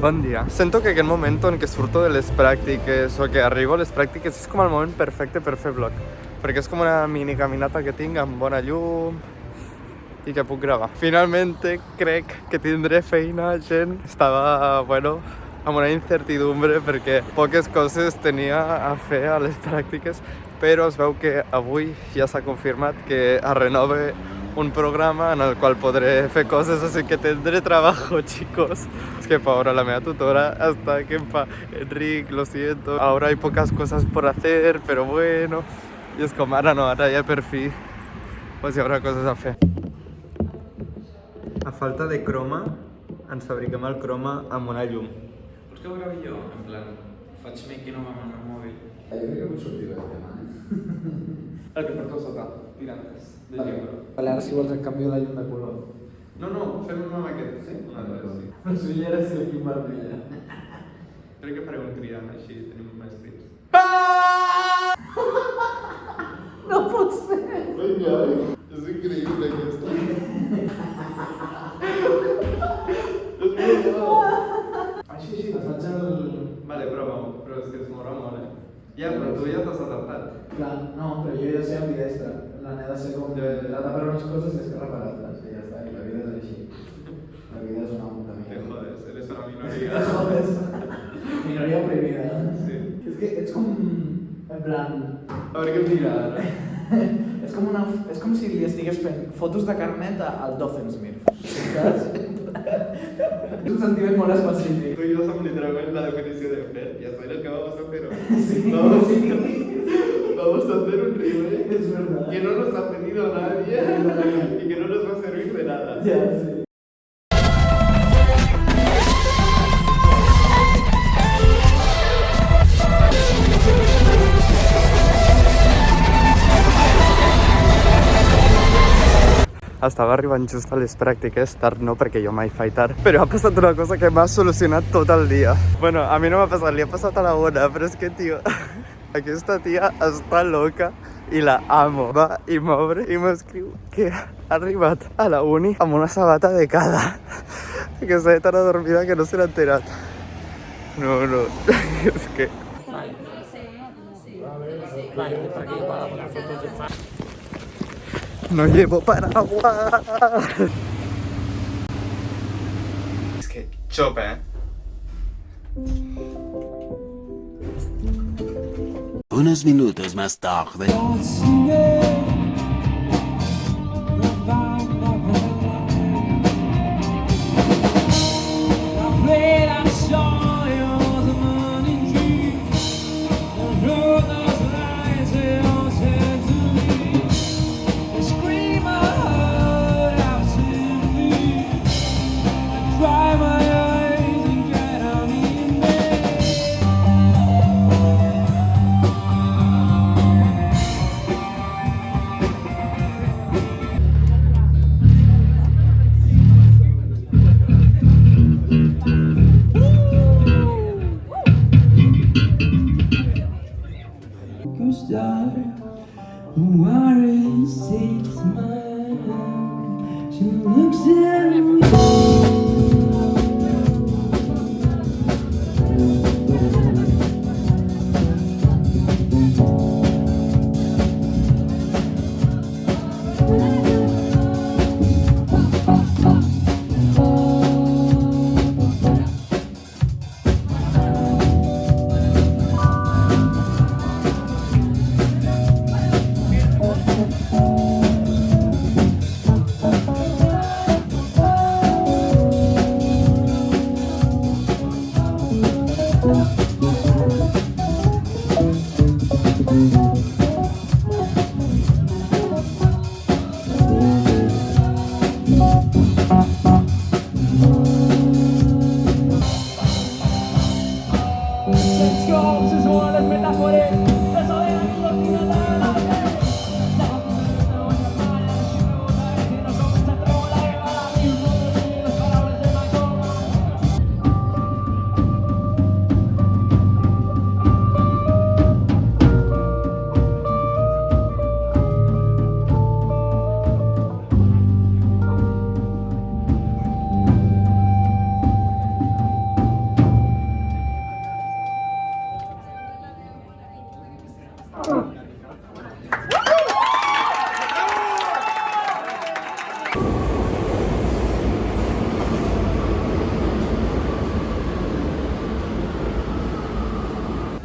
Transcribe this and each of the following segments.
Bon dia. Sento que aquest moment en què surto de les pràctiques o que arribo a les pràctiques és com el moment perfecte per fer vlog, perquè és com una mini caminata que tinc amb bona llum i que puc gravar. Finalment crec que tindré feina, gent. Estava, bueno, amb una incertidumbre perquè poques coses tenia a fer a les pràctiques, però es veu que avui ja s'ha confirmat que es renova un programa en el cual podré hacer cosas, así que tendré trabajo, chicos. Es que ahora la mea tutora hasta que Enric, lo siento, ahora hay pocas cosas por hacer, pero bueno. Y es como, ara no, ara ja per fi pues hi haurà coses a fer. A falta de croma, ens fabriquem el croma amb una llum. Vols que ho gravi jo? En plan, faig making of amb el mòbil. Jo crec que pot sortir el tema, El que porto sota, tirantes, de llibre. Vale, ara si vols et canvio la llum de color. No, fem amb aquest, sí? Una altra, sí. Les ulleres i l'equip vermella. Crec que faré un cridant, així tenim més crits. No pot ser! Vinga, és increïble aquesta. Així, Et faig el... Vale, prova-ho, però és que es mourà molt, Ja, però tu ja t'has adaptat. Clar, no, però jo he de ser ambidestre. La n'he de ser com... Trata per unes coses i és que reparar-les. I ja està, i la vida és així. La vida és una puta Te mierda. jodes, eres una minoria. Jodes. Minoria oprimida. Sí. És que ets com... En plan... A veure què em dirà ara. És com si li estigués fent fotos de carnet al Doffensmirth. Saps? És un sentiment molt específic. Tú y yo somos literalmente la definición de Fred. Ya sabes lo que vamos a hacer hoy. Sí. Vamos a hacer un remake Es verdad. que no nos ha pedido nadie y que no nos va a servir de nada. Ja, sí. Estava arribant just a les pràctiques, tard no, perquè jo mai faig tard, però ha passat una cosa que m'ha solucionat tot el dia. Bueno, a mi no m'ha passat, li ha passat a la Ona, però és que, tio, aquesta tia està loca i la amo. Va i m'obre i m'escriu que ha arribat a la uni amb una sabata de cada, que s'ha tan adormida que no se n'ha enterat. No, és que... No llevo paraguas. Es que chope, Unos minutos más tarde.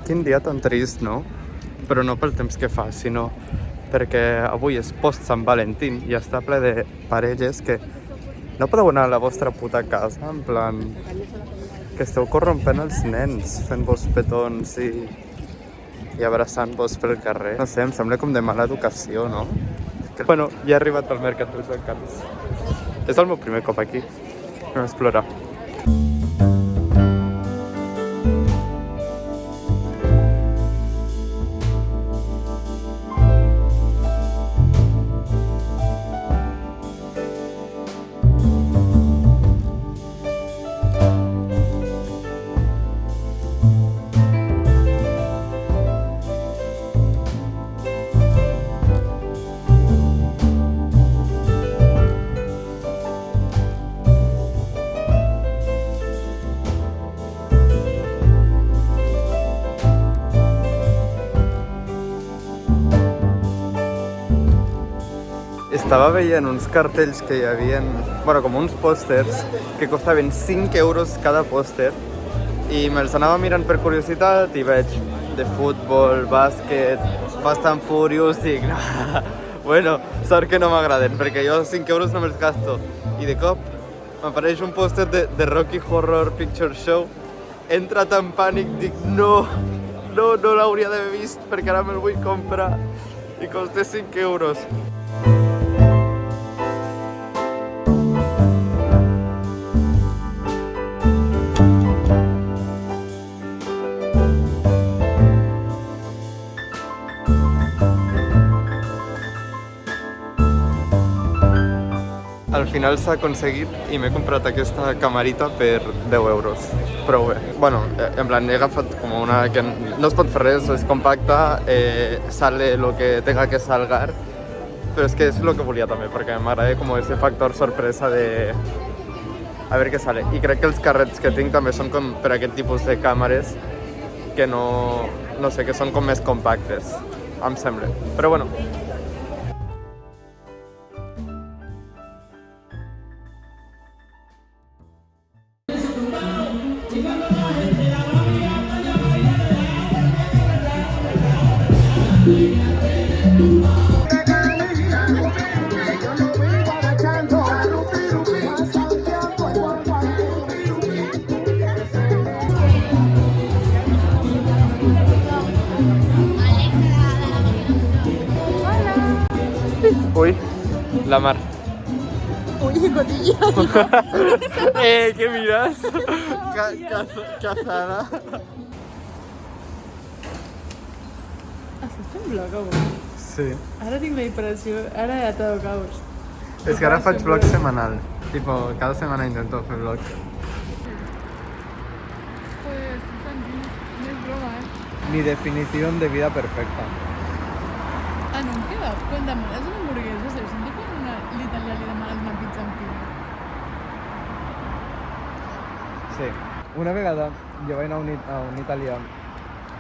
Quin dia tan trist, no? Però no pel temps que fa, sinó perquè avui és post Sant Valentín i està ple de parelles que no podeu anar a la vostra puta casa, en plan... que esteu corrompent els nens, fent-vos petons i abraçant-vos pel carrer. No sé, em sembla com de mala educació, no? Bueno, ja he arribat al Mercat dels Encants. És el meu primer cop aquí. Anem a explorar. Estava veient uns cartells que hi havia, bueno, com uns pòsters que costaven 5 euros cada pòster i me'ls anava mirant per curiositat i veig de futbol, bàsquet, Fast and Furious i dic, bueno, sort que no m'agraden perquè jo 5 euros no me'ls gasto i de cop m'apareix un pòster de Rocky Horror Picture Show, he entrat en pànic, dic no l'hauria d'haver vist perquè ara me'l vull comprar i costa 5 euros. Al final s'ha aconseguit i m'he comprat aquesta camarita per 10 euros. Prou bé. Bueno, en plan, he agafat com una que no es pot fer res, és compacta, sale lo que tenga que salgar, però és que és lo que volia també, perquè m'agrada com ese factor sorpresa de... a veure què sale. I crec que els carrets que tinc també són com per aquest tipus de càmeres que no sé, que són com més compactes, em sembla. Però bueno. Uy, la mar. Uy, cotilla. ¿Qué miras? Cazada. Estàs fent vlog avui? Sí. Ara tinc la impressió... Ara ja t'ha de caus. És que ara faig vlog semanal. Tipo, cada setmana intento fer vlog. Joder, estic sentint... No és broma, Mi definición de vida perfecta. Ah, no em queda. Quan demanes una hamburguesa, deu sentir quan l'italià li demanes una pizza amb pina. Sí. Una vegada jo vaig anar a un italià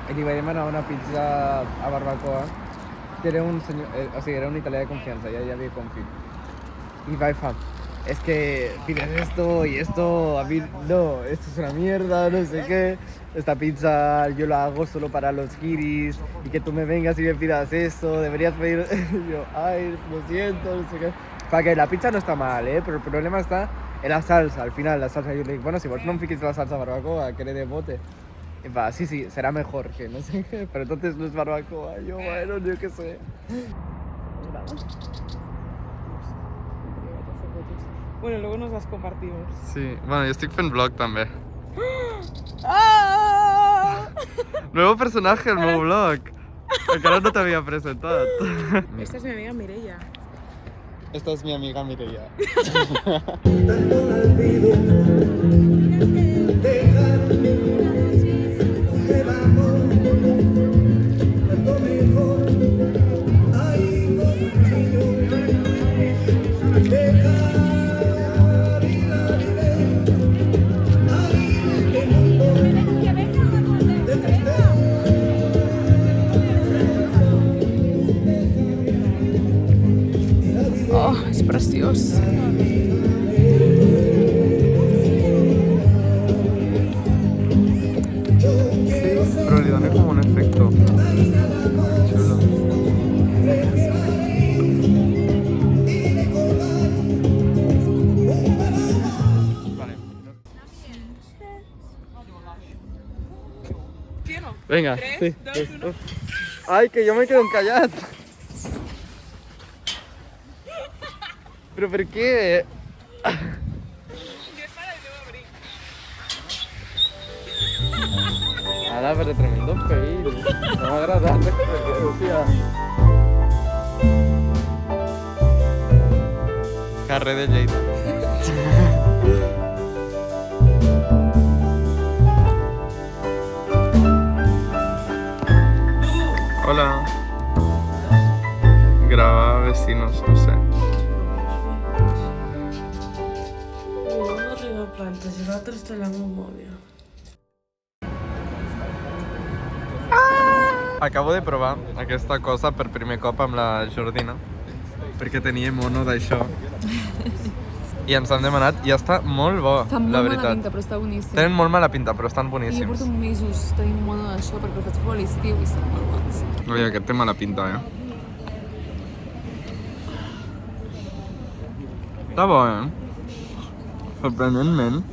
i li vaig demanar una pizza a barbacoa que era un senyor, o sigui, era un italià de confiança, ja havia confit. Y va es que pides esto y esto, a mí no, esto es una mierda, no sé qué. Esta pizza yo la hago solo para los kiris y que tú me vengas y me pidas esto, deberías pedir... Y yo, ay, lo siento, no sé qué. Para que la pizza no está mal, pero el problema está en la salsa, al final la salsa. Yo le digo, bueno, si vos no me fiquis la salsa barbacoa, que le de bote. Y va, sí, será mejor que no sé qué, pero entonces no es barbacoa. Yo, bueno, yo qué sé. Bueno, luego nos las compartimos. Sí, bueno, yo estoy en vlog también. ¡Ah! Nuevo personaje al meu vlog. Encara no t'havia presentat. Esta es mi amiga Mireia. Esta es mi amiga Mireia. Oh, és preciós. Venga, sí. Ay, que yo me quedo encallat. Però per què? Ara, però tremendo fail. No m'ha agradat l'experiència. Carrer de Lleida. Hola. Graba vecinos, no sé. No arriba a plantes i l'altre està allà amb el mòbil. Acabo de provar aquesta cosa per primer cop amb la Jordina, perquè tenia mono d'això. I ens han demanat, i està molt bo, Fa molt la mala veritat. pinta, però està boníssim. Tenen molt mala pinta, però estan I jo boníssims. porto mesos tenint mono d'això perquè el faig per l'estiu i estan molt bons. Ui, aquest té mala pinta, Està bo, Sorprenentment.